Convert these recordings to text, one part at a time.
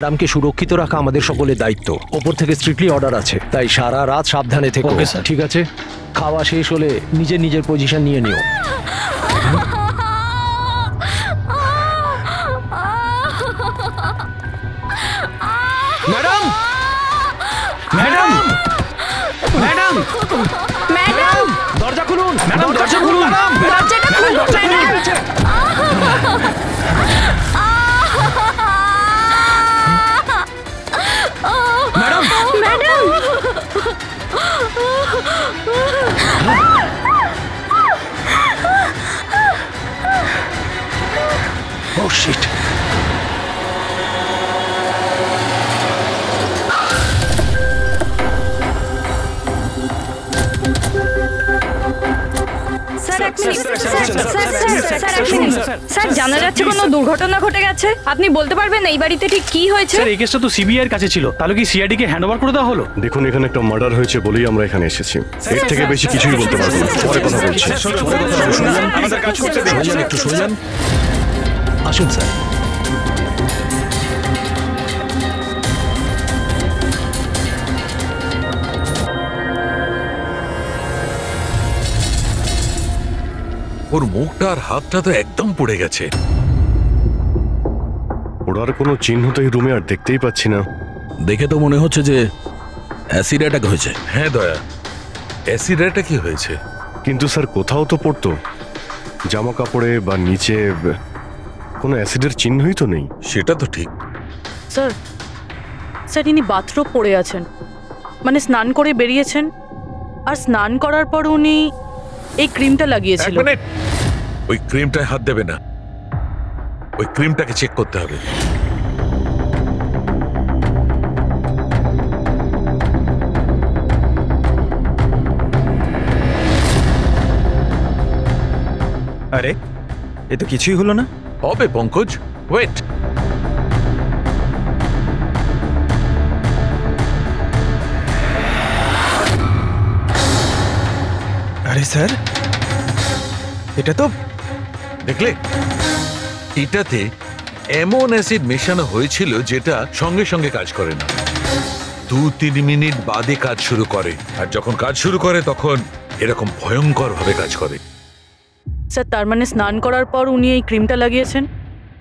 ম্যাডামকে সুরক্ষিত রাখা আমাদের সকলের দায়িত্ব। ওপর থেকে স্ট্রিক্টলি অর্ডার আছে, তাই সারা রাত সাবধানে থেকো। ঠিক আছে? খাওয়া শেষ হলে নিজের নিজের পজিশন নিয়ে নিও। ম্যাডাম, ম্যাডাম, ম্যাডাম, ম্যাডাম, দরজা খুলুন। ম্যাডাম, দরজা খুলুন। দরজাটা খুলুন madam. Madam, madam, oh shit! Sir, জানা যাচ্ছে কোনো দুর্ঘটনা ঘটে গেছে। আপনি বলতে পারবেন এই বাড়িতে ঠিক কি হয়েছে? স্যার, এই কেসটা তো সিবিআই এর কাছে ছিল, তাহলে কি সিআইডি কে হ্যান্ডওভার করে দেওয়া হলো? দেখুন, এখানে একটা মার্ডার হয়েছে বলেই আমরা এখানে এসেছি। এর থেকে বেশি কিছুই বলতে পারবো না, পরে কথা বলছি। একটু সরে যান। আসুন স্যার। ওর মুখটা আর হাতটা তো একদম পুড়ে গেছে। ওরার কোনো চিহ্ন তো এই রুমে আর দেখতেই পাচ্ছি না। দেখে তো মনে হচ্ছে যে অ্যাসিড অ্যাটাক হয়েছে। হ্যাঁ দয়া, অ্যাসিড অ্যাটাকই হয়েছে। কিন্তু স্যার, কোথাও তো পড়তো জামা কাপড়ে বা নিচে কোনো অ্যাসিডের চিহ্নই তো নেই। সেটা তো ঠিক। স্যার, স্যার ইনি বাথরুম পড়ে আছেন, মানে স্নান করে বেরিয়েছেন, আর স্নান করার পর উনি এই ক্রিমটা লাগিয়েছিল। এক মিনিট, ওই ক্রিমটায় হাত দেবে না, ওই ক্রিমটাকে চেক করতে হবে। আরে, এ তো কিছুই হলো না। হবে পঙ্কজ, ওয়েট। আরে স্যার, এটা তো দেখলে, এটাতে এমন অ্যাসিড মেশানো হয়েছিল যেটা সঙ্গে সঙ্গে কাজ করে না, 2-3 মিনিট বাদে কাজ শুরু করে। আর যখন কাজ শুরু করে তখন এরকম ভয়ঙ্কর ভাবে কাজ করে। স্যার, তার মানে স্নান করার পর উনি এই ক্রিমটা লাগিয়েছেন,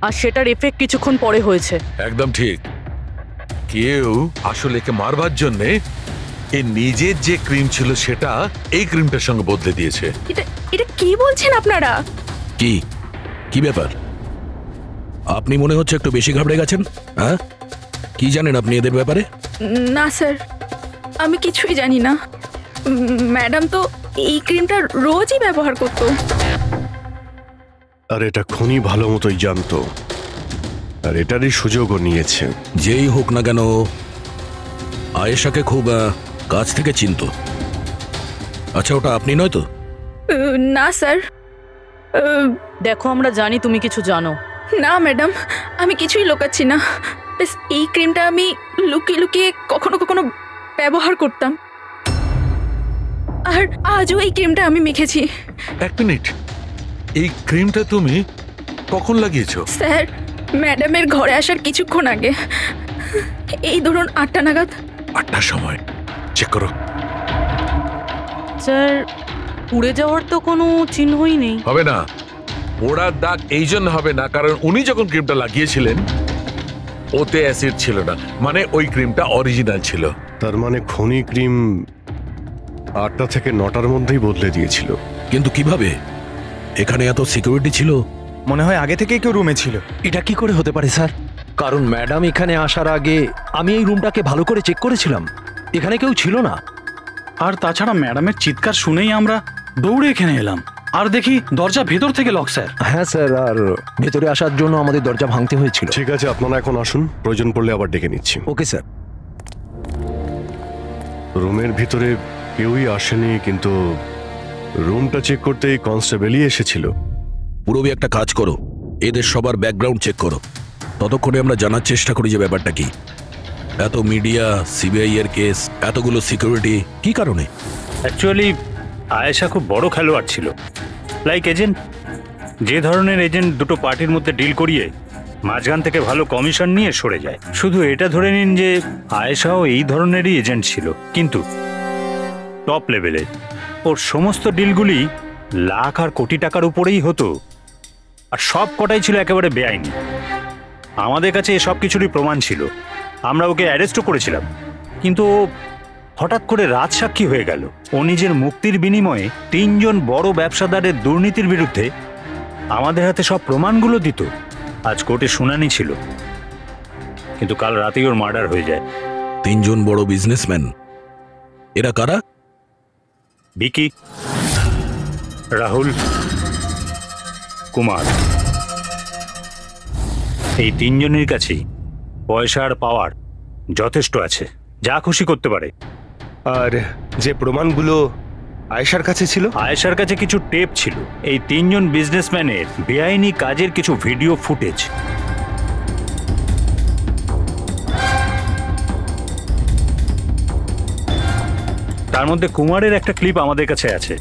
আর সেটার এফেক্ট কিছুক্ষণ পরে হয়েছে। একদম ঠিক। কেউ আসলে একে মারবার জন্যে এর নিজের যে ক্রিম ছিল সেটা এই ক্রিমটার সঙ্গে বদলে দিয়েছে। এটা কি বলছেন আপনারা? কি কি ব্যাপার? আপনি মনে হচ্ছে একটু বেশি ঘাবড়ে গেছেন। হ্যাঁ, কি জানেন আপনি এদের ব্যাপারে? না স্যার, আমি কিছুই জানি না। ম্যাডাম তো এই ক্রিমটা রোজই ব্যবহার করতো। আর এটা খুনি ভালো মতোই জানতো, আর এটারই সুযোগও নিয়েছে। যেই হোক না কেন, আয়েশাকে খুব কাছ থেকে চিনতো। আচ্ছা, ওটা আপনি নয় তো? না স্যার। দেখো, আমরা জানি তুমি কিছু জানো। না ম্যাডাম, আমি কিছুই লুকাচ্ছি না। বেশ, এই ক্রিমটা আমি লুকিয়ে লুকিয়ে কখনো কখনো ব্যবহার করতাম, আর আজও এই ক্রিমটা আমি মেখেছি। এক মিনিট, এই ক্রিমটা তুমি কখন লাগিয়েছো? স্যার, ম্যাডামের ঘরে আসার কিছুক্ষণ আগে, এই ধরুন 8টা নাগাদ। 8টার সময়? চেক করো। স্যার, পুড়ে যাওয়ার তো কোনো চিহ্নই নেই। হবে না, পোড়ার দাগ এই জন্য হবে না কারণ উনি যখন ক্রিমটা লাগিয়েছিলেন ওতে অ্যাসিড ছিল না, মানে ওই ক্রিমটা অরিজিনাল ছিল। তার মানে খনি ক্রিম 8টা থেকে 9টার মধ্যেই বদলে দিয়েছিল। কিন্তু কিভাবে? এখানে এত সিকিউরিটি ছিল। মনে হয় আগে থেকেই কেউ রুমে ছিল। এটা কি করে হতে পারে স্যার? কারণ ম্যাডাম এখানে আসার আগে আমি এই রুমটাকে ভালো করে চেক করেছিলাম, এখানে কেউ ছিল না। আর তাছাড়া ম্যাডামের চিৎকার শুনেই আমরা দৌড়ে এখানে এলাম, আর দেখি দরজা ভেতর থেকে লক। স্যার, হ্যাঁ স্যার, আর ভেতরে আসার জন্য আমাদের দরজা ভাঙতে হয়েছিল। ঠিক আছে, আপনারা এখন আসুন, প্রয়োজন পড়লে আবার ডেকে নিচ্ছি। Okay sir. রুমের ভিতরে কেউই আসেনি, কিন্তু রুমটা চেক করতে কনস্টেবলই এসেছিল। পুরোবি একটা কাজ করো, এদের সবার ব্যাকগ্রাউন্ড চেক করো। ততক্ষণে আমরা জানার চেষ্টা করি যে ব্যাপারটা কি। এত মিডিয়া, সিবিআই এর কেস, এতগুলো সিকিউরিটি, কি কারণে? অ্যাকচুয়ালি আয়েশা খুব বড় খেলোয়াড় ছিল, লাইক এজেন্ট। যে ধরনের এজেন্ট দুটো পার্টির মধ্যে ডিল করিয়ে মাঝখান থেকে ভালো কমিশন নিয়ে সরে যায়। শুধু এটা ধরে নিন যে আয়েশাও এই ধরনেরই এজেন্ট ছিল, কিন্তু টপ লেভেলে। ওর সমস্ত ডিলগুলি লাখ আর কোটি টাকার উপরেই হতো, আর সব কটাই ছিল একেবারে বেআইনি। আমাদের কাছে এসব কিছুরই প্রমাণ ছিল, আমরা ওকে অ্যারেস্টও করেছিলাম। কিন্তু ও হঠাৎ করে রাজসাক্ষী হয়ে গেল। ও নিজের মুক্তির বিনিময়ে 3 জন বড় ব্যবসাদারের দুর্নীতির বিরুদ্ধে আমাদের হাতে সব প্রমাণগুলো দিত। আজ কোর্টে শুনানি ছিল, কিন্তু কাল রাতেই ওর মার্ডার হয়ে যায়। 3 জন বড় বিজনেসম্যান, এরা কারা? ভিকি, রাহুল, কুমার। এই 3 জনের কাছেই পয়সা আর পাওয়ার যথেষ্ট আছে, যা খুশি করতে পারে। আর যে প্রমাণগুলো আয়েশার কাছে ছিল? আয়েশার কাছে কিছু টেপ ছিল, এই 3 জন বিজনেসম্যানের বেআইনি কাজের কিছু ভিডিও ফুটেজ। তার মধ্যে কুমারের একটা ক্লিপ আমাদের কাছে আছে।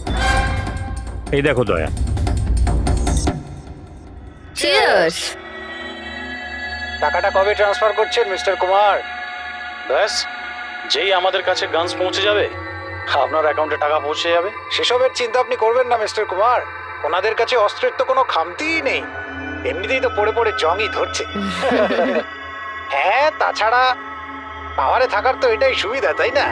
এই দেখো দয়া। চিয়ার্স। টাকাটা কবে ট্রান্সফার করছেন মিস্টার কুমার? ব্যাস, যেই আমাদের কাছে গানস পৌঁছে যাবে আপনার অ্যাকাউন্টে টাকা পৌঁছে যাবে। সেসবের চিন্তা আপনি করবেন না মিস্টার কুমার, ওনাদের কাছে অস্ত্রের তো কোনো খামতিই নেই, এমনিতেই তো পড়ে পড়ে জংই ধরছে। হ্যাঁ, তাছাড়া পাওয়ারে থাকার তো এটাই সুবিধা, তাই না?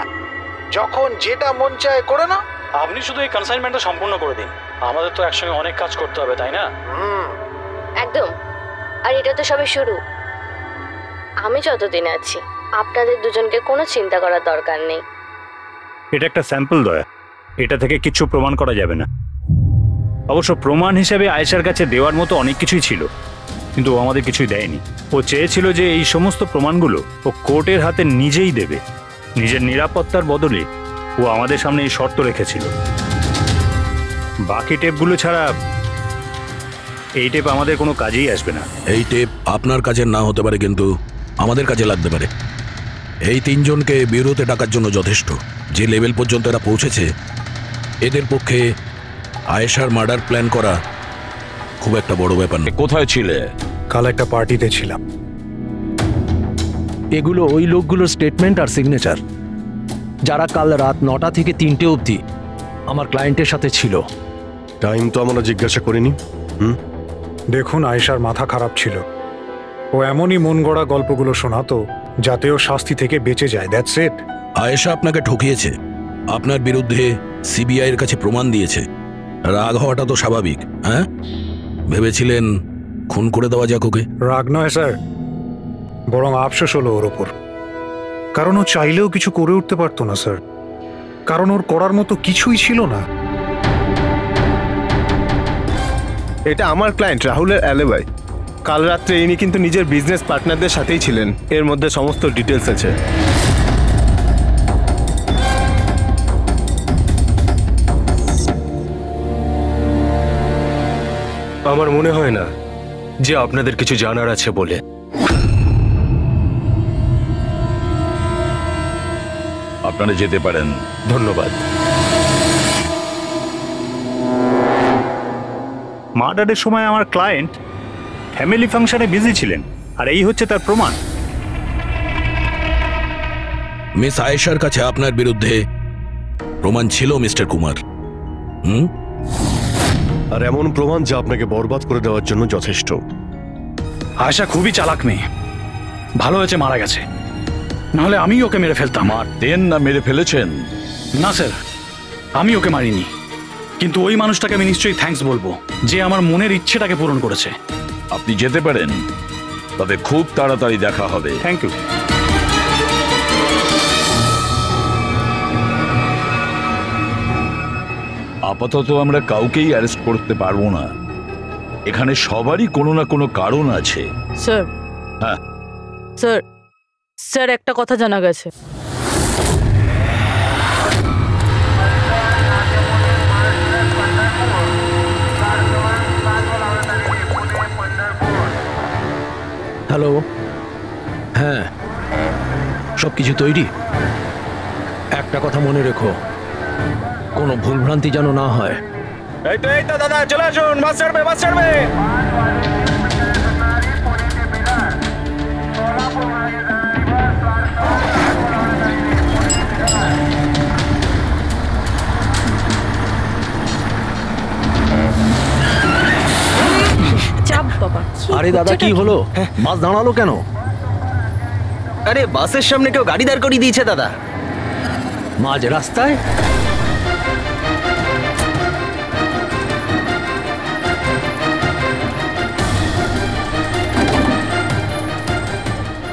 যখন যেটা মন চায় করে না। আপনি শুধু এই কনসাইনমেন্টটা সম্পূর্ণ করে দিন, আমাদের তো একসঙ্গে অনেক কাজ করতে হবে, তাই না? একদম। আর এটা তো সবে শুরু। আমি যতদিন আছি আপনাদের দুজনকে কোনো চিন্তা করার দরকার নেই। এটা একটা স্যাম্পল দয়া, এটা থেকে কিছু প্রমাণ করা যাবে না। অবশ্য প্রমাণ হিসেবে আয়েশার কাছে দেওয়ার মতো অনেক কিছুই ছিল, কিন্তু ও আমাদের কিছুই দেয়নি। ও চেয়েছিল যে এই সমস্ত প্রমাণগুলো ও কোর্টের হাতে নিজেই দেবে। নিজের নিরাপত্তার বদলে ও আমাদের সামনে এই শর্ত রেখেছিল। বাকি টেপগুলো ছাড়া এই টেপ আমাদের কোনো কাজেই আসবে না। এই টেপ আপনার কাজের না হতে পারে, কিন্তু আমাদের কাজে লাগতে পারে। এই 3 জনকে বিরোধে ডাকার জন্য যথেষ্ট। যে লেভেল পর্যন্ত এরা পৌঁছেছে, এদের পক্ষে আয়েশার মার্ডার প্ল্যান করা খুব একটা বড় ব্যাপার না। কোথায় ছিলে? কাল একটা পার্টিতে ছিলাম। এগুলো ওই লোকগুলোর স্টেটমেন্ট আর সিগনেচার, যারা কাল রাত 9টা থেকে 3টে অবধি আমার ক্লায়েন্টের সাথে ছিল। টাইম তো আমরা জিজ্ঞাসা করিনি। দেখুন, আয়েশার মাথা খারাপ ছিল, ও এমনই মন গড়া গল্পগুলো শোনাতো যাতে ও শাস্তি থেকে বেঁচে যায়। That's it. আয়েশা আপনাকে ঠকিয়েছে, আপনার বিরুদ্ধে সিবিআই এর কাছে প্রমাণ দিয়েছে। রাগ হওয়াটা তো স্বাভাবিক। হ্যাঁ, ভেবেছিলেন খুন করে দেওয়া যাক ওকে? রাগ নয় স্যার, বরং আফসোস হলো ওর ওপর। কারণ ও চাইলেও কিছু করে উঠতে পারতো না স্যার, কারণ ওর করার মতো কিছুই ছিল না। এটা আমার ক্লায়েন্ট রাহুলের অ্যালিবাই। কাল রাত্রে ইনি কিন্তু নিজের বিজনেস পার্টনারদের সাথেই ছিলেন, এর মধ্যে সমস্ত ডিটেলস আছে। আমার মনে হয় না যে আপনাদের কিছু জানার আছে বলে। আপনারা যেতে পারেন। ধন্যবাদ। মার্ডারের সময় আমার ক্লায়েন্ট ফ্যামিলি ফাংশনে বিজি ছিলেন, আর এই হচ্ছে তার প্রমাণ। মিস আয়েশার কাছে আপনার বিরুদ্ধে প্রমাণ ছিল মিস্টার কুমার। আর এমন প্রমাণ যা আপনাকে বরবাদ করে দেওয়ার জন্য যথেষ্ট। আয়েশা খুবই চালাক মেয়ে, ভালো হয়েছে মারা গেছে, নাহলে আমি ওকে মেরে ফেলতাম। মারতেন না মেরে ফেলেছেন? না স্যার, আমি ওকে মারিনি, কিন্তু ওই মানুষটাকে আমি নিশ্চয়ই থ্যাঙ্কস বলবো যে আমার মনের ইচ্ছেটাকে পূরণ করেছে। আপনি যেতে পারেন, তবে খুব তাড়াতাড়ি দেখা হবে। Thank you. আপাতত আমরা কাউকেই অ্যারেস্ট করতে পারবো না, এখানে সবারই কোনো না কোনো কারণ আছে। স্যার, হ্যাঁ স্যার, স্যার একটা কথা জানা গেছে। হ্যালো, হ্যাঁ, সব কিছু তৈরি। একটা কথা মনে রেখো, কোনো ভুলভ্রান্তি যেন না হয়। এই তো দাদা, চলে আসুন, বাস ছাড়বে, বাস ছাড়বে। আরে দাদা কি হলো? বাস দাঁড়ালো কেন? আরে বাসের সামনে কেউ গাড়ি দাঁড় করিয়ে দিয়েছে দাদা। মাঝ রাস্তায়?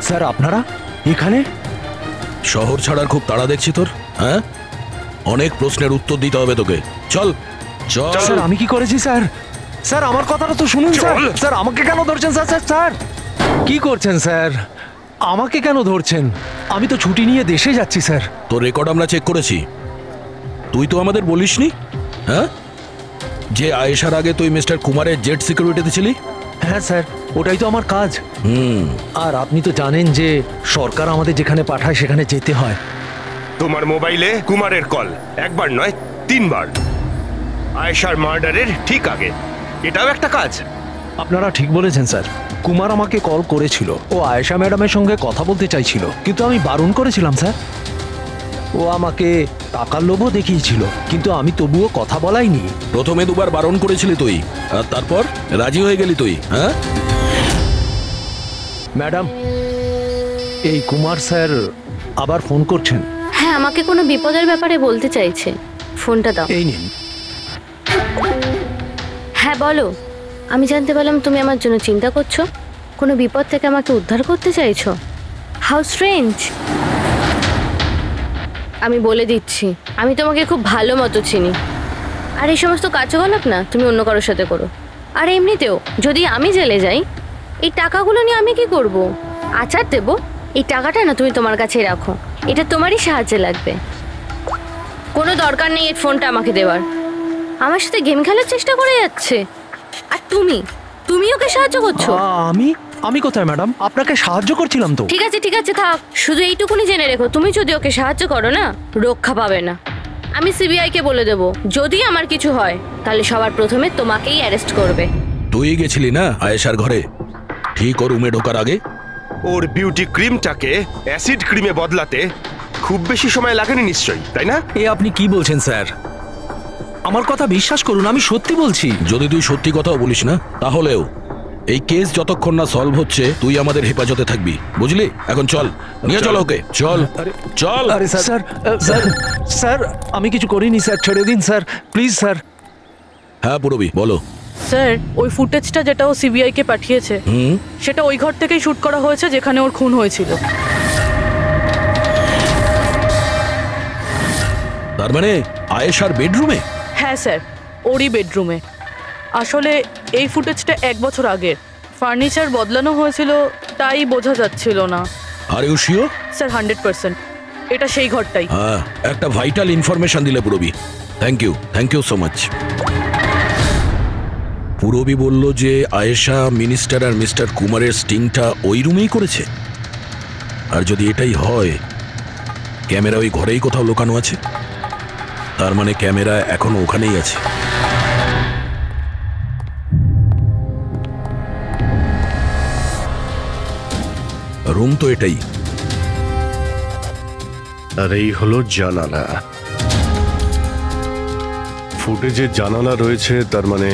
স্যার আপনারা এখানে? শহর ছাড়ার খুব তাড়া দেখছি তোর, হ্যাঁ? অনেক প্রশ্নের উত্তর দিতে হবে তোকে। চল চল। স্যার আমি কি করেছি স্যার? স্যার আমার কথাটা তো শুনুন স্যার। স্যার আমাকে কেন ধরছেন স্যার? স্যার স্যার কি করছেন স্যার? আমাকে কেন ধরছেন? আমি তো ছুটি নিয়ে দেশে যাচ্ছি স্যার। তোর রেকর্ড আমরা চেক করেছি। তুই তো আমাদের বলিসনি, হ্যাঁ, যে আয়েশার আগে তুই মিস্টার কুমারের জেট সিকিউরিটিতে ছিলি? হ্যাঁ স্যার, ওটাই তো আমার কাজ। আর আপনি তো জানেন যে সরকার আমাদের যেখানে পাঠায় সেখানে যেতে হয়। তোমার মোবাইলে কুমারের কল একবার নয় 3 বার, আয়েশার মার্ডারের ঠিক আগে। এটাও একটা কাজ। আপনারা ঠিক বলেছেন স্যার। কুমার আমাকে কল করেছিল, ও আয়েশা ম্যাডামের সঙ্গে কথা বলতে চাইছিল, কিন্তু আমি বারণ করেছিলাম স্যার। ও আমাকে টাকার লোভও দেখিয়েছিল, কিন্তু আমি তবুও কথা বলাইনি। প্রথমে 2বার বারণ করেছিলি তুই, আর তারপর রাজি হয়ে গেলি তুই, হ্যাঁ? ম্যাডাম, এই কুমার স্যার আবার ফোন করছেন। হ্যাঁ, আমাকে কোনো বিপদের ব্যাপারে বলতে চাইছে। ফোনটা দাও। এই নিন। হ্যাঁ বলো। আমি জানতে পারলাম তুমি আমার জন্য চিন্তা করছো, কোনো বিপদ থেকে আমাকে উদ্ধার করতে চাইছো। How strange. আমি বলে দিচ্ছি, আমি তোমাকে খুব ভালো মতো চিনি। আর এই সমস্ত কার্যকলাপ না তুমি অন্য কারোর সাথে করো। আর এমনিতেও যদি আমি জেলে যাই, এই টাকাগুলো নিয়ে আমি কি করব? আচার দেবো? এই টাকাটা না তুমি তোমার কাছেই রাখো, এটা তোমারই সাহায্যে লাগবে। কোনো দরকার নেই এই ফোনটা আমাকে দেওয়ার। আমার সাথে গেম খেলার চেষ্টা করে যাচ্ছে, আর তুমি ওকে সাহায্য করছো। আমি কোথায় ম্যাডাম? আপনাকে সাহায্য করছিলাম তো। ঠিক আছে ঠিক আছে, থাক। শুধু এইটুকুনি জেনে রেখো, তুমি যদি ওকে সাহায্য করো না, রক্ষা পাবে না। আমি সিবিআই কে বলে দেবো, যদি আমার কিছু হয় তাহলে সবার প্রথমে তোমাকেই অ্যারেস্ট করবে। তুই গেছিলি না আয়েশার ঘরে ঠিক ওর রুমে ঢোকার আগে? ওর বিউটি ক্রিমটাকে অ্যাসিড ক্রিমে বদলাতে খুব বেশি সময় লাগেনি নিশ্চয়ই, তাই না? এ আপনি কি বলছেন স্যার? আমার কথা বিশ্বাস করুন, আমি সত্যি বলছি। যদি তুই সত্যি কথাও বলিস না, তাহলেও এই কেস যতক্ষণ না সলভ হচ্ছে তুই আমাদের হেফাজতে থাকবি, বুঝলি? এখন চল, নিয়ে চল ওকে, চল চল। আরে স্যার স্যার স্যার আমি কিছু করিনি স্যার, ছেড়ে দিন স্যার প্লিজ স্যার। হ্যাঁ পুরবি বলো। স্যার ওই ফুটেজটা যেটা ও সিবিআই কে পাঠিয়েছে, সেটা ওই ঘর থেকেই শুট করা হয়েছে যেখানে ওর খুন হয়েছিল। তার মানে আয়েশার বেডরুমে? হ্যাঁ স্যার, ওরই বেডরুমে। আসলে এই ফুটেজটা 1 বছর আগের, ফার্নিচার বদলানো হয়েছিল তাই বোঝা যাচ্ছিল না। Are you sure? স্যার 100%, এটা সেই ঘরটাই। হ্যাঁ, একটা ভাইটাল ইনফরমেশন দিলে Purabi. Thank you so much. Purabi বলল যে আয়েশা মিনিস্টার আর মিস্টার কুমারের স্টিংটা ওই রুমেই করেছে। আর যদি এটাই হয়, ক্যামেরা ওই ঘরেই কোথাও লোকানো আছে, তার মানে ক্যামেরা এখনো ওখানেই আছে। রুম তো এটাই। আর এই হলো জানালা। ফুটেজে জানালা রয়েছে, তার মানে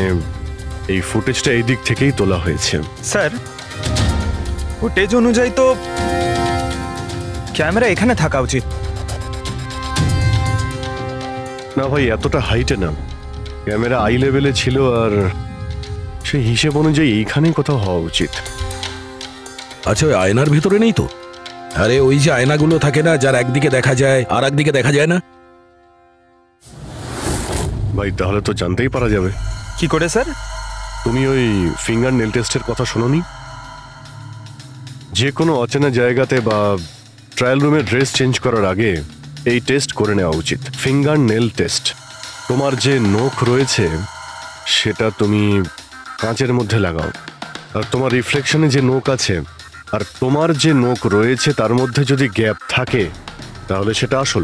এই ফুটেজটা এই দিক থেকেই তোলা হয়েছে। স্যার ফুটেজ অনুযায়ী তো ক্যামেরা এখানে থাকা উচিত। না ভাই, এতটা হাইটে না, ক্যামেরা আই লেভেলে ছিল, আর সেই হিসেব অনুযায়ী এইখানেই কোথাও হওয়া উচিত। আচ্ছা, ওই আয়নার ভিতরে নেই তো? আরে ওই যে আয়নাগুলো থাকে না, যার একদিকে দেখা যায় আর একদিকে দেখা যায় না। ভাই তাহলে তো জানতেই পারা যাবে। কি করে স্যার? তুমি ওই ফিঙ্গার নেল টেস্টের কথা শোনোনি? যে কোনো অচেনা জায়গাতে বা ট্রায়াল রুমে ড্রেস চেঞ্জ করার আগে এই টেস্ট করে নেওয়া উচিত, ফিঙ্গার নেল টেস্ট। তোমার যে নখ রয়েছে সেটা তুমি কাঁচের মধ্যে লাগাও, আর তোমার রিফ্লেকশনে যে নখ আছে আর তোমার যে নখ রয়েছে তার মধ্যে যদি গ্যাপ থাকে তাহলে সেটা আসল,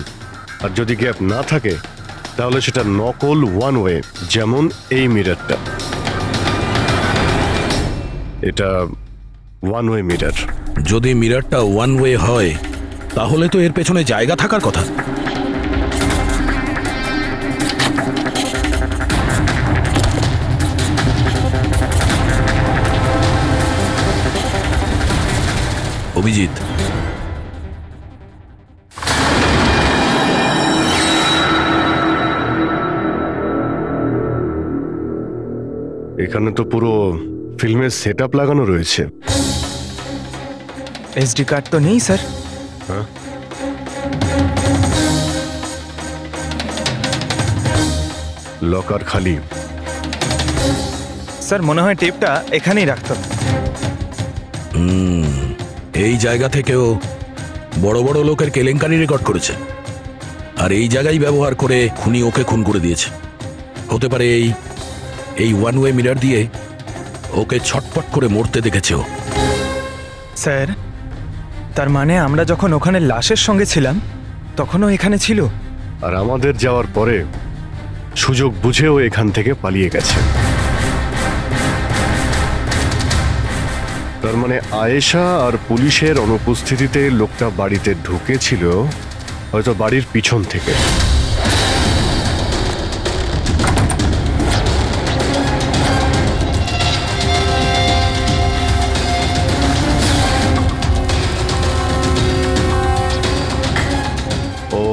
আর যদি গ্যাপ না থাকে তাহলে সেটা নকল ওয়ান ওয়ে। যেমন এই মিররটা, এটা ওয়ান ওয়ে মিরর। যদি মিররটা ওয়ান ওয়ে হয় তাহলে তো এর পেছনে জায়গা থাকার কথা। অভিজিৎ। এখানে তো পুরো ফিল্মের সেটআপ লাগানো রয়েছে। এসডি কার্ড তো নেই স্যার। হ্যাঁ, লকার খালি। স্যার মনে হয় টেপটা এখানেই রাখতো। এই জায়গা থেকেও বড় বড় লোকের কেলেঙ্কারি রেকর্ড করেছে, আর এই জায়গায় ব্যবহার করে খুনি ওকে খুন করে দিয়েছে। হতে পারে এই ওয়ান ওয়ে মিরার দিয়ে ওকে ছটপট করে মরতে দেখেছে ও। স্যার তার মানে আমরা যখন ওখানে লাশের সঙ্গে ছিলাম তখনও এখানে ছিল, আর আমাদের যাওয়ার পরে সুযোগ বুঝেও এখান থেকে পালিয়ে গেছে। তার মানে আয়েশা আর পুলিশের অনুপস্থিতিতে লোকটা বাড়িতে ঢুকেছিল, হয়তো বাড়ির পিছন থেকে। ও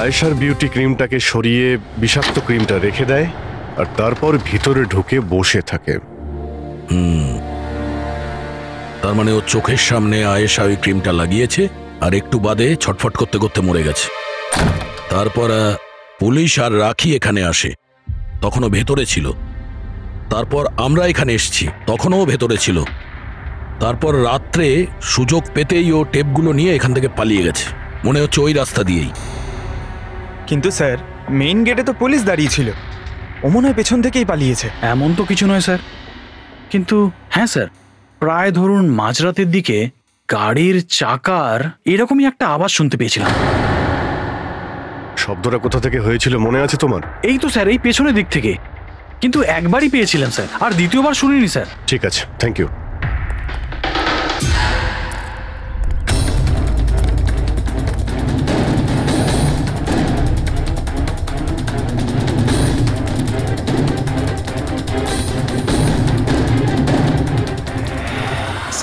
আয়েশার বিউটি ক্রিমটাকে সরিয়ে বিষাক্ত ক্রিমটা রেখে দেয়, আর তারপর ভিতরে ঢুকে বসে থাকে। তার মানে ও চোখের সামনে আয়েশা ওই ক্রিমটা লাগিয়েছে, আর একটু বাদে ছটফট করতে করতে মরে গেছে। তারপর পুলিশ আর রাখি এখানে আসে, তখনও ভেতরে ছিল। তারপর আমরা এখানে এসেছি, তখনও ভেতরে ছিল। তারপর রাত্রে সুযোগ পেতেই ও টেপগুলো নিয়ে এখান থেকে পালিয়ে গেছে, মনে হচ্ছে ওই রাস্তা দিয়েই। কিন্তু স্যার মেইন গেটে তো পুলিশ দাঁড়িয়ে ছিল, ও মনে হয় পেছন থেকেই পালিয়েছে। এমন তো কিছু নয় স্যার, কিন্তু হ্যাঁ স্যার, প্রায় ধরুন মাঝরাতের দিকে গাড়ির চাকার এরকমই একটা আওয়াজ শুনতে পেয়েছিলাম। শব্দটা কোথা থেকে হয়েছিল মনে আছে তোমার? এই তো স্যার, এই পেছনের দিক থেকে, কিন্তু একবারই পেয়েছিলাম স্যার, আর দ্বিতীয়বার শুনিনি স্যার। ঠিক আছে, থ্যাংক ইউ।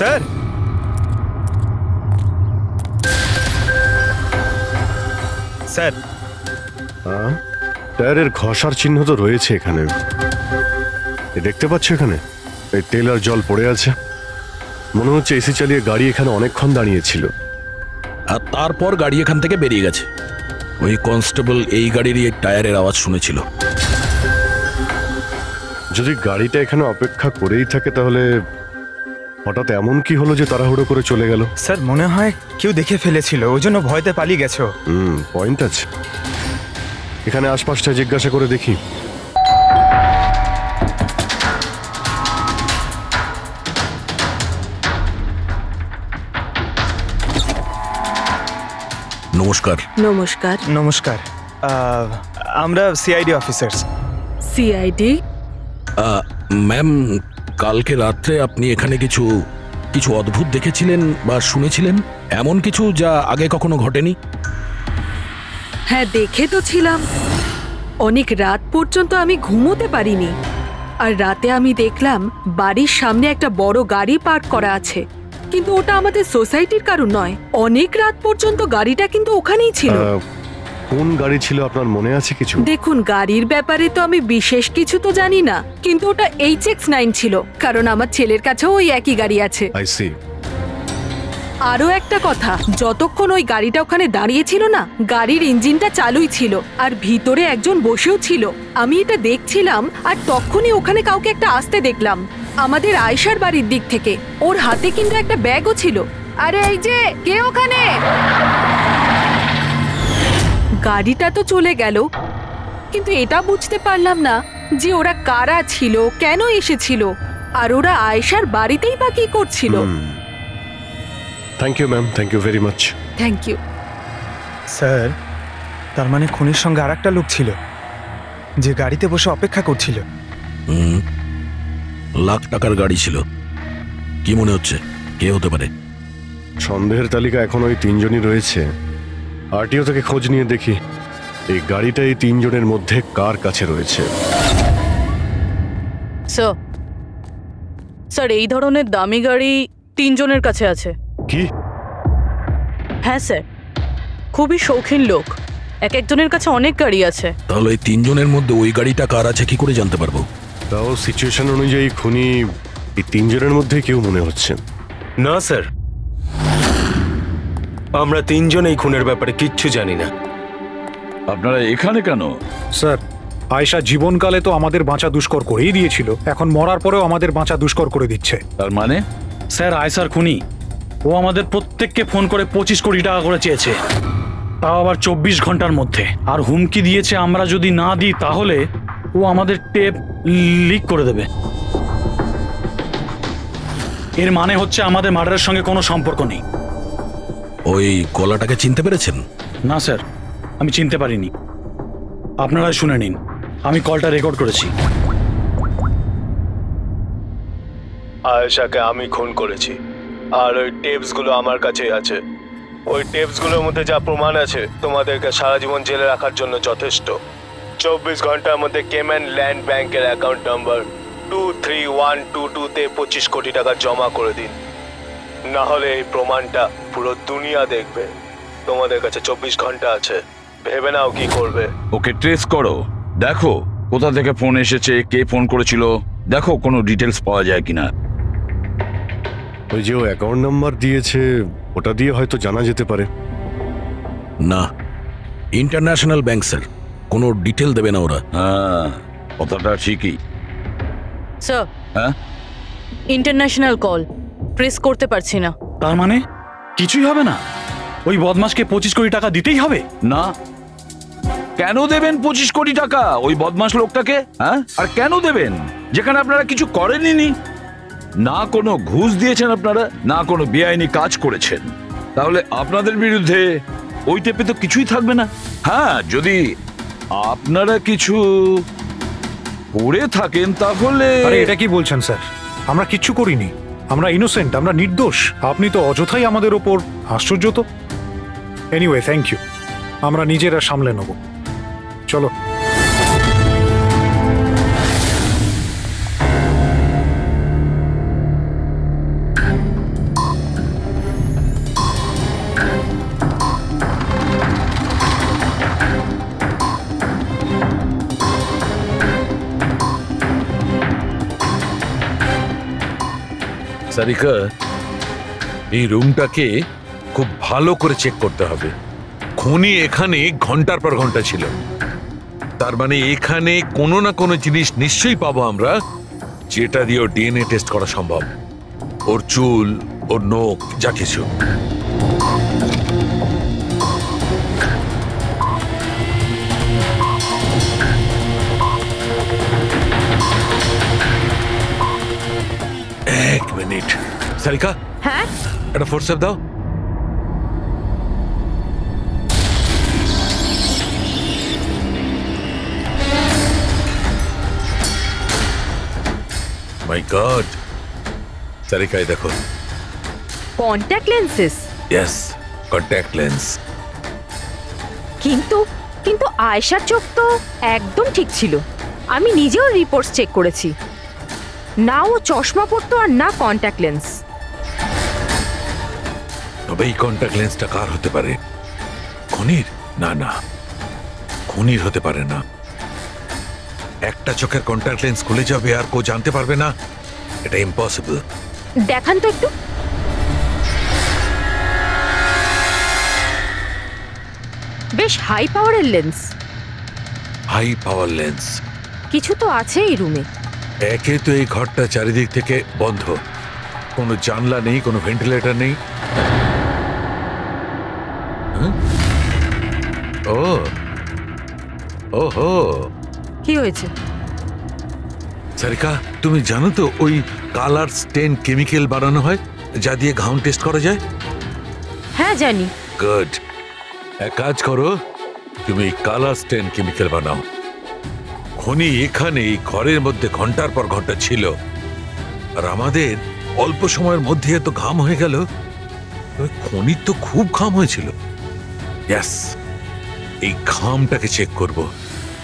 স্যার স্যার টায়ারের ঘষার চিহ্ন তো রয়েছে এখানে, দেখতে পাচ্ছ এখানে এই তেল আর জল পড়ে আছে। মনে হচ্ছে এসি চালিয়ে গাড়ি এখানে অনেকক্ষণ দাঁড়িয়েছিল, আর তারপর গাড়ি এখান থেকে বেরিয়ে গেছে। ওই কনস্টেবল এই গাড়িরই টায়ারের আওয়াজ শুনেছিল। যদি গাড়িটা এখানে অপেক্ষা করেই থাকে তাহলে হঠাৎ এমন কি হলো যে তাড়াহুড়ো করে চলে গেল? স্যার মনে হয় কেউ দেখে ফেলেছিল, ওই জন্য ভয়তে পালিয়ে গেছো। পয়েন্ট আছে। এখানে আশপাশটা জিজ্ঞাসা করে দেখি। নমস্কার। নমস্কার। নমস্কার, আমরা সিআইডি অফিসার্স। সিআইডি? ম্যাম, কালকে রাত্রে আপনি এখানে কিছু কিছু অদ্ভুত দেখেছিলেন বা শুনেছিলেন, এমন কিছু যা আগে কখনো ঘটেনি? হ্যাঁ, দেখে তো ছিলাম। অনেক রাত পর্যন্ত আমি ঘুমোতে পারিনি, আর রাতে আমি দেখলাম বাড়ির সামনে একটা বড় গাড়ি পার্ক করা আছে, কিন্তু ওটা আমাদের সোসাইটির কারণ নয়। অনেক রাত পর্যন্ত গাড়িটা কিন্তু ওখানেই ছিল। কোন গাড়ি ছিল আপনার মনে আছে কিছু? দেখুন, গাড়ির ব্যাপারে তো আমি বিশেষ কিছু তো জানি না, কিন্তু ওটা HX9 ছিল, কারণ আমার ছেলের কাছেও ওই একই গাড়ি আছে। I see. আরো একটা কথা, যতক্ষণ ওই গাড়িটা ওখানে দাঁড়িয়ে ছিল না, গাড়ির ইঞ্জিনটা চালুই ছিল, আর ভিতরে একজন বসেও ছিল। আমি এটা দেখছিলাম, আর তখনই ওখানে কাউকে একটা আসতে দেখলাম আমাদের আয়েশার বাড়ির দিক থেকে। ওর হাতে কিন্তু একটা ব্যাগও ছিল। আরে এই যে, কে ওখানে? গাড়িটা তো চলে গেল, কিন্তু এটা বুঝতে পারলাম না যে ওরা কারা ছিল, কেন এসেছিল, আর ওরা আয়েশার বাড়িতেই বা কি করছিল। Thank you ma'am, thank you very much. Thank you. Sir তার মানে খুনির সঙ্গে আর একটা লোক ছিল যে গাড়িতে বসে অপেক্ষা করছিল। লাখ টাকার গাড়ি ছিল। কি মনে হচ্ছে কে হতে পারে? সন্দেহের তালিকা এখন ওই তিনজনই রয়েছে। আরটিও থেকে খোঁজ নিয়ে দেখি এই গাড়িটা এই তিনজনের মধ্যে কার কাছে রয়েছে। স্যার, এই ধরনের দামি গাড়ি তিনজনের কাছে আছে। কি? হ্যাঁ স্যার, খুবই শৌখিন লোক, এক একজনের কাছে অনেক গাড়ি আছে। তাহলে এই তিনজনের মধ্যে ওই গাড়িটা কার আছে কি করে জানতে পারবো? তাও সিচুয়েশন অনুযায়ী খুনি এই তিনজনের মধ্যে কেউ মনে হচ্ছে। না স্যার, আমরা তিনজন এই খুনের ব্যাপারে কিচ্ছু জানি না। আপনারা এখানে কেন? স্যার, আয়েশা জীবনকালে তো আমাদের বাঁচা দুষ্কর করেই দিয়েছিল, এখন মরার পরেও আমাদের বাঁচা দুষ্কর করে দিচ্ছে। তার মানে? স্যার, আয়সার খুনি ও আমাদের প্রত্যেককে ফোন করে 25 কোটি টাকা করে চেয়েছে, তাও আবার 24 ঘন্টার মধ্যে। আর হুমকি দিয়েছে আমরা যদি না দিই তাহলে ও আমাদের টেপ লিক করে দেবে। এর মানে হচ্ছে আমাদের মার্ডারের সঙ্গে কোনো সম্পর্ক নেই। ওই গলাটাকে চিনতে পেরেছেন? না স্যার, আমি চিনতে পারিনি। আপনারা শুনে নিন, আমি কলটা রেকর্ড করেছি। আয়েশাকে আমি খুন করেছি, আর ওই টেপসগুলো আমার কাছেই আছে। ওই টেপসগুলোর মধ্যে যা প্রমাণ আছে তোমাদেরকে সারা জীবন জেলে রাখার জন্য যথেষ্ট। 24 ঘন্টার মধ্যে কেম্যান ল্যান্ড ব্যাংকের অ্যাকাউন্ট নাম্বার 23122-তে 25 কোটি টাকা জমা করে দিন, না হলে এই প্রমাণটা পুরো দুনিয়া দেখবে। তোমাদের কাছে 24 ঘন্টা আছে, ভেবে নাও কি করবে। ওকে ট্রেস করো, দেখো কোথা থেকে ফোন এসেছে, কে ফোন করেছিল, দেখো কোনো ডিটেলস পাওয়া যায় কিনা। ওই যে ও অ্যাকাউন্ট নাম্বার দিয়েছে, ওটা দিয়ে হয়তো জানা যেতে পারে। না, ইন্টারন্যাশনাল ব্যাংক স্যার, কোনো ডিটেল দেবে না ওরা। হ্যাঁ, কথাটা ঠিকই। স্যার, হ্যাঁ, ইন্টারন্যাশনাল কল, প্রেস করতে পারছি না। তার মানে কিছুই হবে না? ওই বদমাশকে 25 কোটি টাকা দিতেই হবে? না, কেন দেবেন 25 কোটি টাকা ওই বদমাশ লোকটাকে? হ্যাঁ, আর কেন দেবেন যেখানে আপনারা কিছু করেননি? না কোনো ঘুষ দিয়েছেন আপনারা, না কোনো বেআইনি কাজ করেছেন। তাহলে আপনাদের বিরুদ্ধে ওই টেপে তো কিছুই থাকবে না। হ্যাঁ, যদি আপনারা কিছু করে থাকেন তাহলে। আরে এটা কি বলছেন স্যার? আমরা কিচ্ছু করিনি, আমরা ইনোসেন্ট, আমরা নির্দোষ। আপনি তো অযথাই আমাদের ওপর। আশ্চর্য তো। এনিওয়ে, থ্যাংক ইউ, আমরা নিজেরা সামলে নেব। চলো। সারিকা, এই রুমটাকে খুব ভালো করে চেক করতে হবে। খুনি এখানে ঘন্টার পর ঘন্টা ছিল, তার মানে এখানে কোনো না কোনো জিনিস নিশ্চয়ই পাবো আমরা, যেটা দিয়ে ওর ডিএনএ টেস্ট করা সম্ভব। ওর চুল, ওর নখ, যা কিছু। এক মিনিট সারিকা, হ্যাঁ, একটা ফোর্সেপ দাও। মাই গড, সারিকা এই দেখো। Contact lenses? Yes, contact lens. কিন্তু কিন্তু আয়েশার চোখ তো একদম ঠিক ছিল। আমি নিজেও রিপোর্টস চেক করেছি, না ও চশমা পরতো আর না কন্ট্যাক্ট লেন্স। তবে এই কন্ট্যাক্ট লেন্সটা কার হতে পারে? খুনির? না না, খুনির হতে পারে না। একটা চোখের কন্ট্যাক্ট লেন্স খুলে যাবে আর কেউ জানতে পারবে না, এটা ইম্পসিবল। দেখান তো একটু। বেশ হাই পাওয়ারের লেন্স। High power lens? কিছু তো আছে এই রুমে। একে তো এই ঘরটা চারিদিক থেকে বন্ধ, কোনো জানলা নেই, কোনো ভেন্টিলেটর নেই। ও ওহো, কি হয়েছে? সারিকা, তুমি জানো তো ওই কালার স্টেন কেমিক্যাল বানানো হয় যা দিয়ে ঘাম টেস্ট করা যায়? হ্যাঁ জানি। গুড, এক কাজ করো, তুমি কালার স্টেন কেমিক্যাল বানাও। খুনি এখানে এই ঘরের মধ্যে ঘন্টার পর ঘন্টা ছিল, আর আমাদের অল্প সময়ের মধ্যে এত ঘাম হয়ে গেল। খুনির তো খুব ঘাম হয়েছিল। ইয়েস, এই ঘামটাকে চেক করব,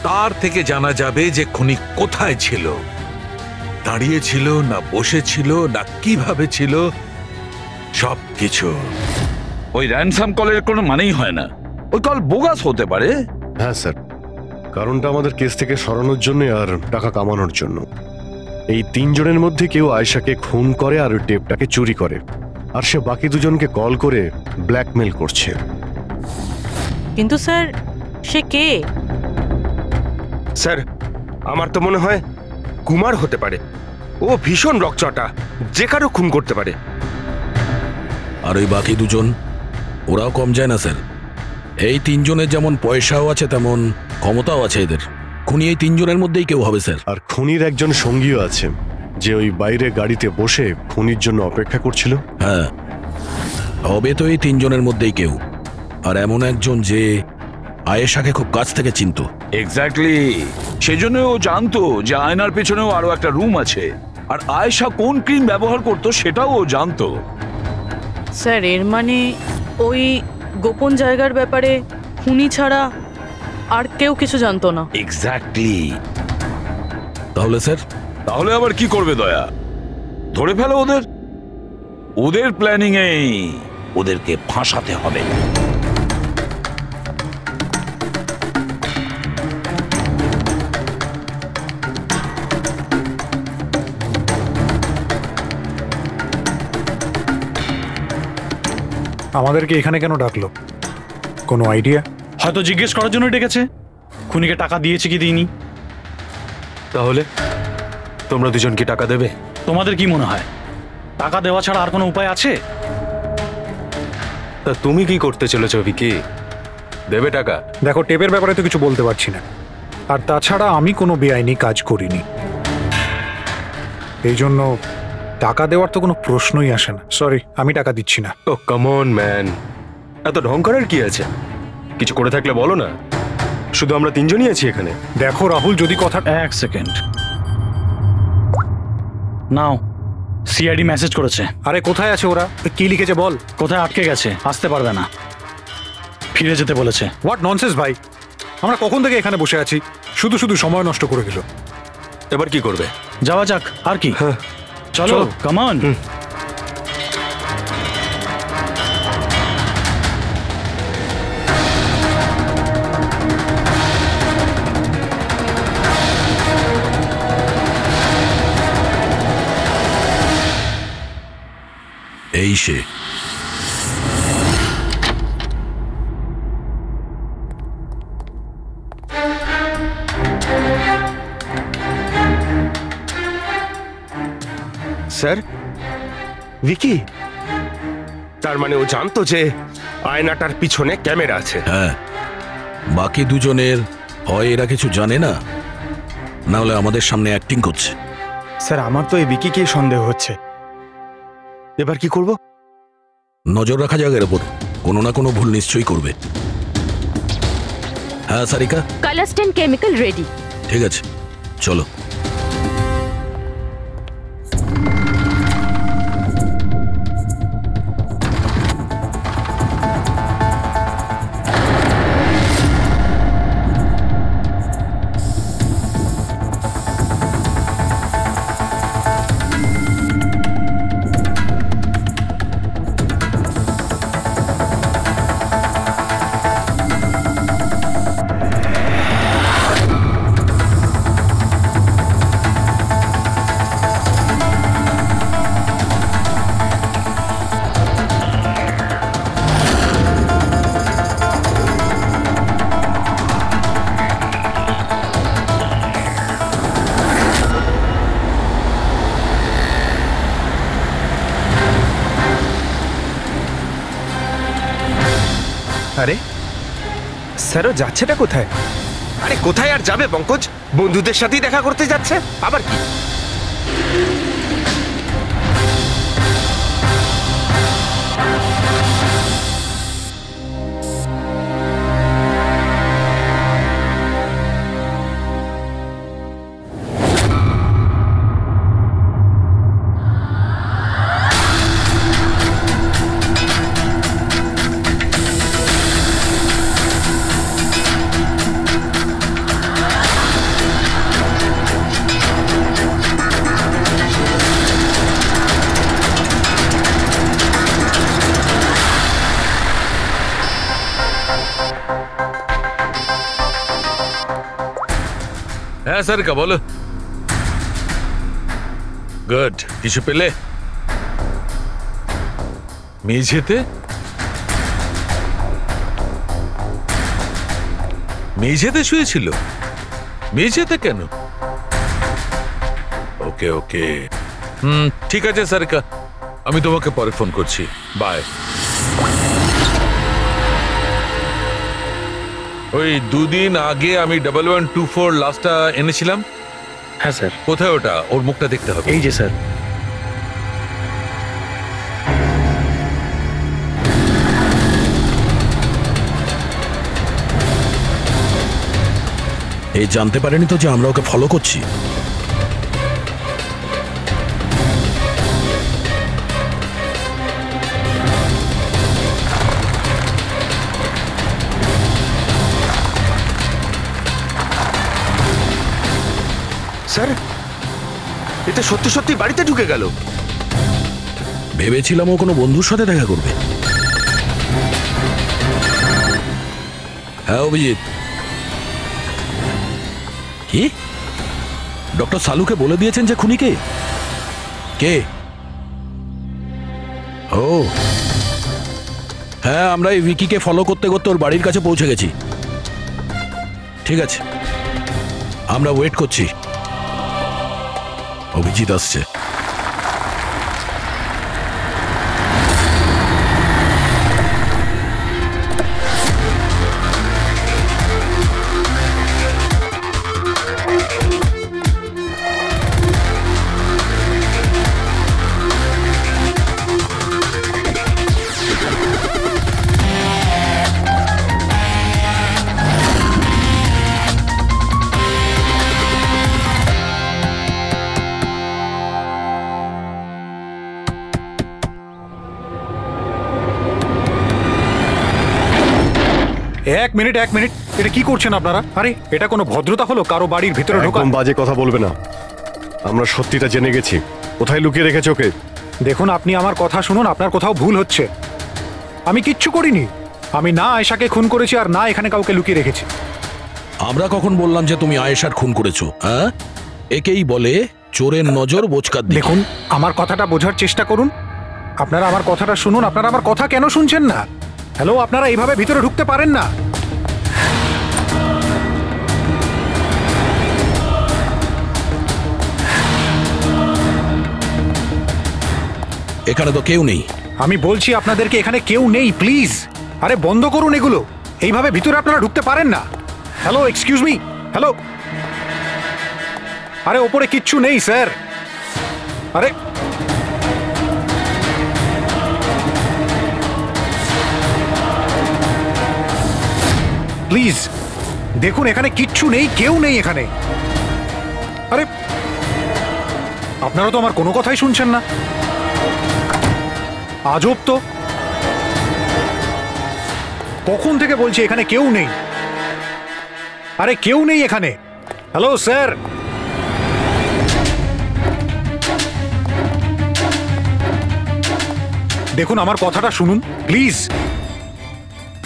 তার থেকে জানা যাবে যে খুনি কোথায় ছিল, দাঁড়িয়ে ছিল না বসে ছিল না কিভাবে ছিল। সব কিছু। ওই র্যানসাম কলের কোনো মানেই হয় না। ওই কল বোগাস হতে পারে। হ্যাঁ স্যার, কারণটা আমাদের কেস থেকে সরানোর জন্য আর টাকা কামানোর জন্য। এই তিনজনের মধ্যে কেউ আয়েশাকে খুন করে আর ওই টেপটাকে চুরি করে, আর সে বাকি দুজনকে কল করে ব্ল্যাকমেল করছে। কিন্তু স্যার, সে কে? স্যার, আমার তো মনে হয় কুমার হতে পারে। ও ভীষণ রকচটা, যে কারো খুন করতে পারে। আর ওই বাকি দুজন, ওরাও কম যায় না স্যার। এই তিনজনের যেমন পয়সাও আছে তেমন ক্ষমতাও আছে এদের। খুনি এই তিনজনের মধ্যেই কেউ হবে স্যার। আর খুনির একজন সঙ্গীও আছে, যে ওই বাইরে গাড়িতে বসে খুনির জন্য অপেক্ষা করছিল। হ্যাঁ, হবে তো এই তিনজনের মধ্যেই কেউ। আর এমন একজন যে আয়েশাকে খুব কাছ থেকে চিনত। এক্স্যাক্টলি, সেজন্য ও জানতো যে আয়নার পেছনেও আরো একটা রুম আছে, আর আয়েশা কোন ক্রিম ব্যবহার করতো সেটাও ও জানতো। স্যার, এর মানে ওই গোপন জায়গার ব্যাপারে খুনি ছাড়া আর কেউ কিছু জানতো না। এক্স্যাক্টলি। তাহলে স্যার? তাহলে আবার কি করবে দয়া? ধরে ফেলো ওদের। ওদের প্ল্যানিং এই ওদেরকে ফাঁসাতে হবে। আমাদেরকে এখানে কেন ডাকলো? কোনো আইডিয়া? হয়তো জিজ্ঞেস করার জন্য ডেকেছে খুনিকে টাকা দিয়েছে কি দিইনি। তাহলে তোমরা দুজন কি টাকা দেবে? তোমাদের কি মনে হয় টাকা দেওয়া ছাড়া আর কোনো উপায় আছে? তা তুমি কি করতে চলেছো ভিকি? দেবে টাকা? দেখো, টেপের ব্যাপারে তো কিছু বলতে পারছি না, আর তাছাড়া আমি কোনো বেআইনি কাজ করিনি। এই জন্য টাকা দেওয়ার তো কোনো প্রশ্নই আসে না। সরি, আমি টাকা দিচ্ছি না। ও কাম অন ম্যান, এত ঢং করার কি আছে? কিছু করে থাকলে বলো না, শুধু আমরা তিনজনই আছি এখানে। দেখো রাহুল, যদি কথা... এক সেকেন্ড নাও, সিআইডি মেসেজ করেছে। আরে কোথায় আছে ওরা? কি লিখেছে বল। কোথায় আটকে গেছে, আসতে পারবে না, ফিরে যেতে বলেছে। হোয়াট ননসেন্স ভাই, আমরা কখন থেকে এখানে বসে আছি, শুধু শুধু সময় নষ্ট করে দিল। এবার কি করবে? যাওয়া যাক, আর কি। চলো, কাম অন। এই সে। স্যার, ভিকি, তার মানে ও জানতো যে আয়নাটার পিছনে ক্যামেরা আছে? হ্যাঁ, বাকি দুজনের হয় এরা কিছু জানে না, না হলে আমাদের সামনে অ্যাক্টিং করছে। স্যার, আমার তো এই বিকিকেই সন্দেহ হচ্ছে। এবার কি করব? নজর রাখা যাক এর উপর, কোনো না কোনো ভুল নিশ্চয়ই করবে। হ্যাঁ সারিকা, কালাস্টেন কেমিক্যাল রেডি। ঠিক আছে, চলো। আরে স্যারও যাচ্ছেটা কোথায়? আরে কোথায় আর যাবে পঙ্কজ, বন্ধুদের সাথেই দেখা করতে যাচ্ছে। আবার কি? হ্যাঁ সারিকা বলো। গুড, কিছু পেলে? মেঝেতে? মেঝেতে শুয়েছিল? মেঝেতে কেন? ওকে ওকে, ঠিক আছে সারিকা, আমি তোমাকে পরে ফোন করছি। বাই। ওই 2 দিন আগে আমি 1124 লাস্টটা এনেছিলাম। হ্যাঁ স্যার। কোথায় ওটা? ওর মুখটা দেখতে হবে। এই যে স্যার। এই জানতে পারেনি তো যে আমরা ওকে ফলো করছি? স্যার, এটা সত্যি সত্যি বাড়িতে ঢুকে গেল। ভেবেছিলাম ও কোনো বন্ধুর সাথে দেখা করবে। হ্যাঁ অভিজিৎ। কি? ডক্টর সালুকে বলে দিয়েছেন যে খুনি কে? কে? ও হ্যাঁ, আমরা এই ভিকিকে ফলো করতে করতে ওর বাড়ির কাছে পৌঁছে গেছি। ঠিক আছে, আমরা ওয়েট করছি। অভিজিৎ আসছে। এক মিনিট, এটা কি করছেন আপনারা? আরে এটা কোনো ভদ্রতা হলো কারো বাড়ির ভিতরে ঢোকা? একদম বাজে কথা বলবে না। আমরা সত্যিটা জেনে গেছি। কোথায় লুকিয়ে রেখেছো ওকে? দেখুন, আপনি আমার কথা শুনুন, আপনার কোথাও ভুল হচ্ছে। আমি কিচ্ছু করিনি। আমি না আয়েশাকে খুন করেছি আর না এখানে কাউকে লুকিয়ে রেখেছি। আমরা কখন বললাম যে তুমি আয়েশার খুন করেছো? হ্যাঁ, একেই বলে চোরের নজর বোচকার দিকে। দেখুন, আমার কথাটা বোঝার চেষ্টা করুন। আপনারা আমার কথাটা শুনুন। আপনারা আমার কথা কেন শুনছেন না? হ্যালো, আপনারা এইভাবে ভিতরে ঢুকতে পারেন না। এখানে তো কেউ নেই। আমি বলছি আপনাদেরকে এখানে কেউ নেই, প্লিজ। আরে বন্ধ করুন এগুলো। এইভাবে ভিতরে আপনারা ঢুকতে পারেন না। Hello, excuse me. হ্যালো, আরে ওপরে কিচ্ছু নেই স্যার। আরে প্লিজ দেখুন, এখানে কিচ্ছু নেই, কেউ নেই এখানে। আরে আপনারা তো আমার কোনো কথাই শুনছেন না। আজব তো, কখন থেকে বলছি এখানে কেউ নেই। আরে কেউ নেই এখানে। হ্যালো স্যার, দেখুন আমার কথাটা শুনুন প্লিজ।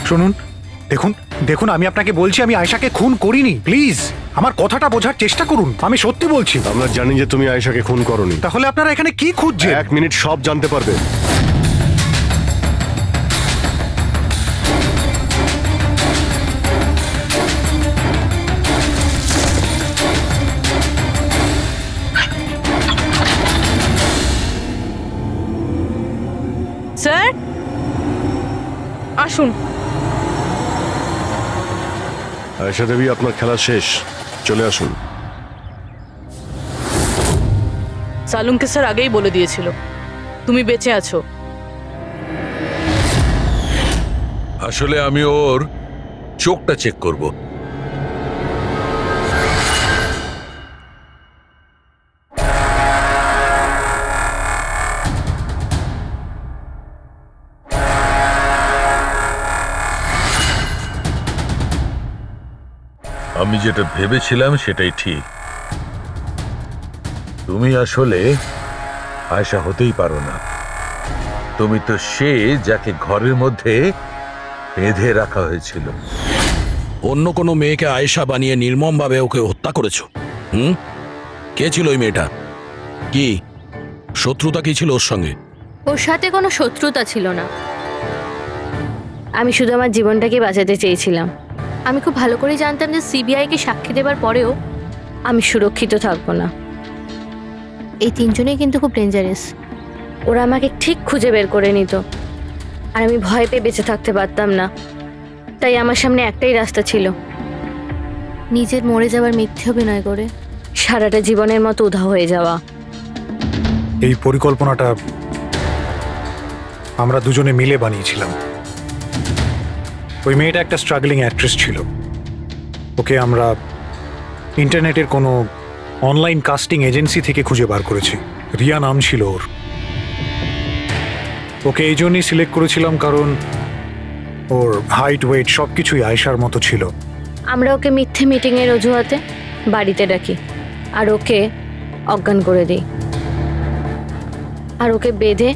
শুনুন, দেখুন দেখুন, আমি আপনাকে বলছি আমি আয়েশাকে খুন করিনি। প্লিজ আমার কথাটা বোঝার চেষ্টা করুন। আমি সত্যি বলছি। আমরা জানি যে তুমি আয়েশাকে খুন করোনি। তাহলে আপনারা এখানে কি খুঁজছেন? 1 মিনিট, সব জানতে পারবে। স্যার আসুন। আয়েশা দেবী, আপনার খেলা শেষ, চলে আসুন। সালুমকে স্যার আগেই বলে দিয়েছিল তুমি বেঁচে আছো। আসলে আমি ওর চোখটা চেক করব। আমি যেটা ভেবেছিলাম সেটাই ঠিক। তুমি আসলে আয়েশা হতেই পারো না। তুমি তো সে যাকে ঘরের মধ্যে বেঁধে রাখা হয়েছিল। অন্য কোনো মেয়েকে আয়েশা বানিয়ে নির্মমভাবে ওকে হত্যা করেছো। কে ছিল ওই মেয়েটা? কি শত্রুতা কি ছিল ওর সঙ্গে? ওর সাথে কোনো শত্রুতা ছিল না। আমি শুধু আমার জীবনটাকে বাঁচাতে চেয়েছিলাম। আমি খুব ভালো করে জানতাম যে সিবিআইকে সাক্ষী দেবার পরেও আমি সুরক্ষিত থাকবো না। এই তিনজনেই কিন্তু খুব ডেঞ্জারাস। ওরা আমাকে ঠিক খুঁজে বের করে নিত, আর আমি ভয় পেয়ে বেঁচে থাকতে পারতাম না। তাই আমার সামনে একটাই রাস্তা ছিল, নিজের মরে যাওয়ার মিথ্যে অভিনয় করে সারাটা জীবনের মতো উধাও হয়ে যাওয়া। এই পরিকল্পনাটা আমরা দুজনে মিলে বানিয়েছিলাম। ওই মেয়েটা একটা স্ট্রাগলিং অ্যাক্ট্রেস ছিল। ওকে আমরা ইন্টারনেটের কোনো অনলাইন কাস্টিং এজেন্সি থেকে খুঁজে বার করেছি। রিয়া নাম ছিল ওর। ওকে এই জন্যই সিলেক্ট করেছিলাম কারণ ওর হাইট, ওয়েট সব কিছুই আয়েশার মতো ছিল। আমরা ওকে মিথ্যে মিটিংয়ের অজুহাতে বাড়িতে ডাকি, আর ওকে অজ্ঞান করে দিই, আর ওকে বেঁধে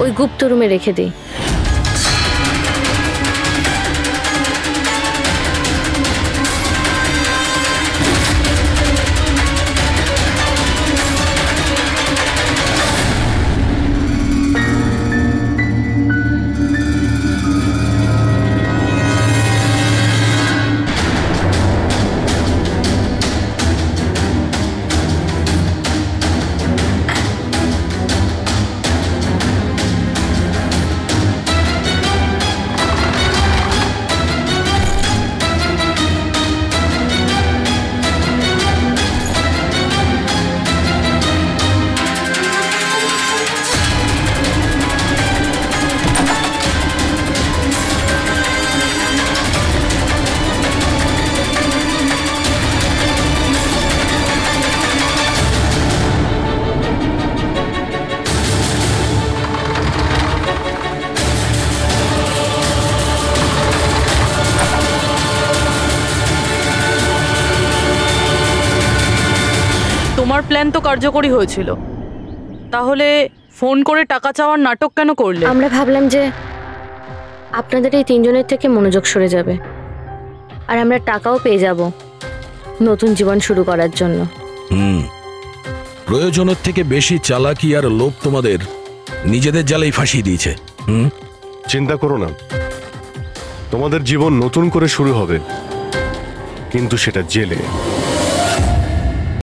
ওই গুপ্ত রুমে রেখে দিই। তোমার প্ল্যান তো কার্যকরী হয়েছিল, তাহলে ফোন করে টাকা চাওয়ার নাটক কেন করলে? আমরা ভাবলাম যে আপনাদের এই তিনজনের থেকে মনোযোগ সরে যাবে, আর আমরা টাকাও পেয়ে যাব নতুন জীবন শুরু করার জন্য। প্রয়োজনের থেকে বেশি চালাকি আর লোভ তোমাদের নিজেদের জালেই ফাঁসিয়ে দিয়েছে। চিন্তা করো না, তোমাদের জীবন নতুন করে শুরু হবে, কিন্তু সেটা জেলে।